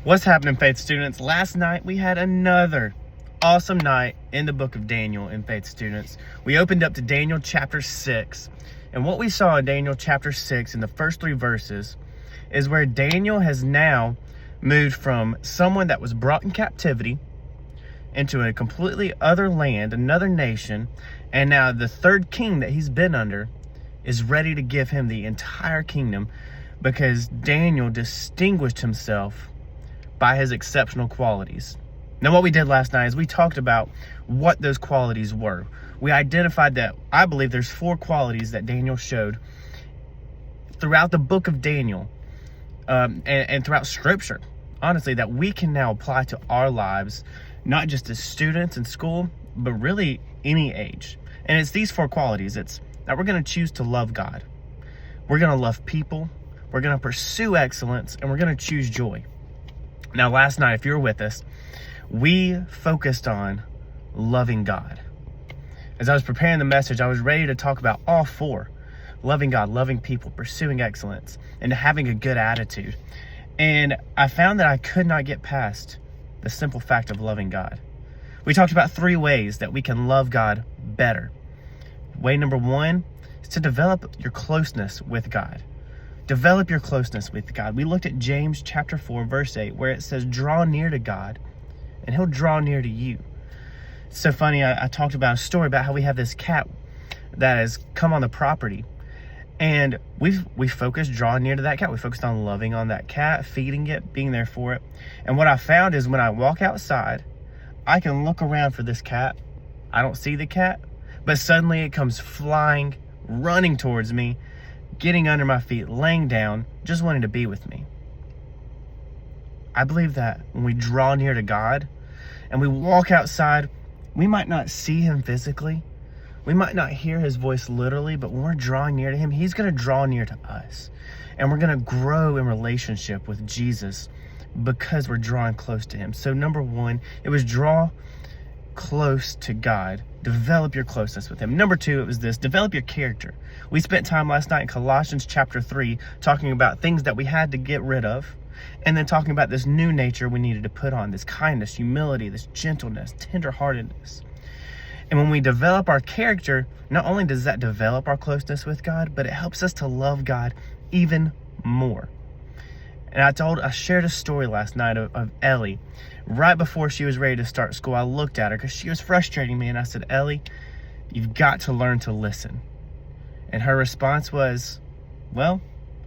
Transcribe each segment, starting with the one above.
What's happening, Faith students? Last night we had another awesome night in the book of Daniel in Faith students. We opened up to Daniel chapter 6, and what we saw in Daniel chapter 6 in the first 3 verses is where Daniel has now moved from someone that was brought in captivity into a completely other land, another nation, and now the third king that he's been under is ready to give him the entire kingdom because Daniel distinguished himself by his exceptional qualities. Now, what we did last night is we talked about what those qualities were. We identified that I believe there's 4 qualities that Daniel showed throughout the book of Daniel and throughout Scripture, honestly, that we can now apply to our lives, not just as students in school, but really any age. And it's these 4 qualities. It's that we're going to choose to love God. We're going to love people. We're going to pursue excellence, and we're going to choose joy. Now, last night, if you were with us, we focused on loving God. As I was preparing the message, I was ready to talk about all 4. Loving God, loving people, pursuing excellence, and having a good attitude. And I found that I could not get past the simple fact of loving God. We talked about 3 ways that we can love God better. Way number 1 is to develop your closeness with God. Develop your closeness with God. We looked at James chapter 4, verse 8, where it says, draw near to God, and he'll draw near to you. It's so funny, I talked about a story about how we have this cat that has come on the property, and we focused drawing near to that cat. We focused on loving on that cat, feeding it, being there for it. And what I found is when I walk outside, I can look around for this cat. I don't see the cat, but suddenly it comes flying, running towards me, getting under my feet, laying down, just wanting to be with me. I believe that when we draw near to God and we walk outside, we might not see him physically. We might not hear his voice literally, but when we're drawing near to him, he's going to draw near to us. And we're going to grow in relationship with Jesus because we're drawing close to him. So number 1, it was draw close to God. Develop your closeness with him. Number 2, it was this: develop your character. We spent time last night in Colossians chapter 3 talking about things that we had to get rid of, and then talking about this new nature we needed to put on, this kindness, humility, this gentleness, tenderheartedness. And when we develop our character, not only does that develop our closeness with God, but it helps us to love God even more. And I shared a story last night of Ellie. Right before she was ready to start school, I looked at her because she was frustrating me, and I said, Ellie, you've got to learn to listen. And her response was, well,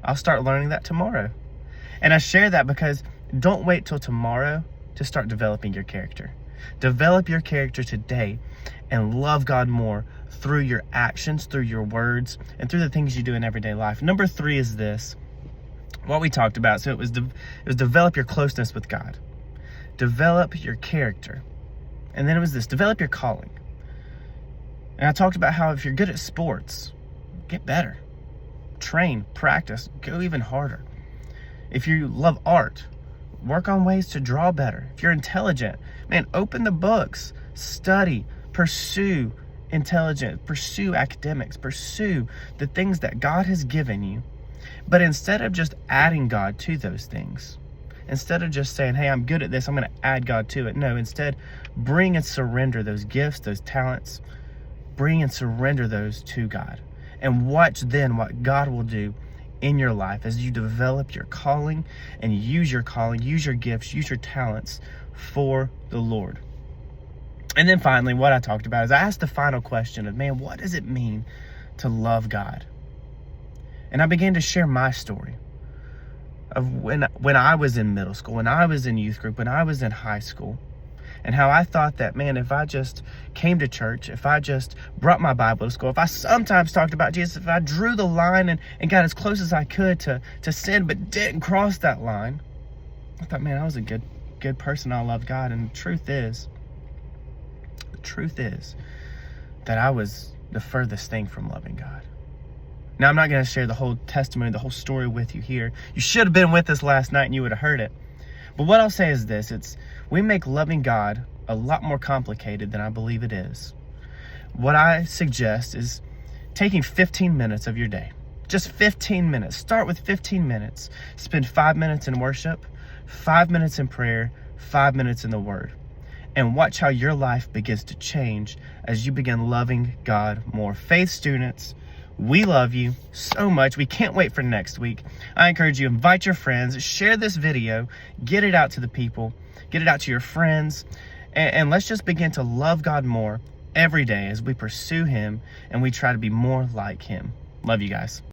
I'll start learning that tomorrow. And I share that because don't wait till tomorrow to start developing your character. Develop your character today and love God more through your actions, through your words, and through the things you do in everyday life. Number 3 is this, what we talked about. So it was develop your closeness with God. Develop your character. And then it was this: develop your calling. And I talked about how if you're good at sports, get better. Train, practice, go even harder. If you love art, work on ways to draw better. If you're intelligent, man, open the books, study, pursue intelligence, pursue academics, pursue the things that God has given you. But instead of just adding God to those things, instead of just saying, hey, I'm good at this, I'm going to add God to it. No, instead, bring and surrender those gifts, those talents, bring and surrender those to God. And watch then what God will do in your life as you develop your calling and use your gifts, use your talents for the Lord. And then finally, what I talked about is I asked the final question of, man, what does it mean to love God? And I began to share my story of when I was in middle school, when I was in youth group, when I was in high school, and how I thought that, man, if I just came to church, if I just brought my Bible to school, if I sometimes talked about Jesus, if I drew the line and got as close as I could to sin, but didn't cross that line, I thought, man, I was a good person. I loved God. And the truth is that I was the furthest thing from loving God. Now, I'm not going to share the whole testimony, the whole story with you here. You should have been with us last night and you would have heard it. But what I'll say is this: we make loving God a lot more complicated than I believe it is. What I suggest is taking 15 minutes of your day, just 15 minutes. Start with 15 minutes. Spend 5 minutes in worship, 5 minutes in prayer, 5 minutes in the Word. And watch how your life begins to change as you begin loving God more. Faith students, we love you so much. We can't wait for next week. I encourage you, invite your friends, share this video, get it out to the people, get it out to your friends, and let's just begin to love God more every day as we pursue Him and we try to be more like Him. Love you guys.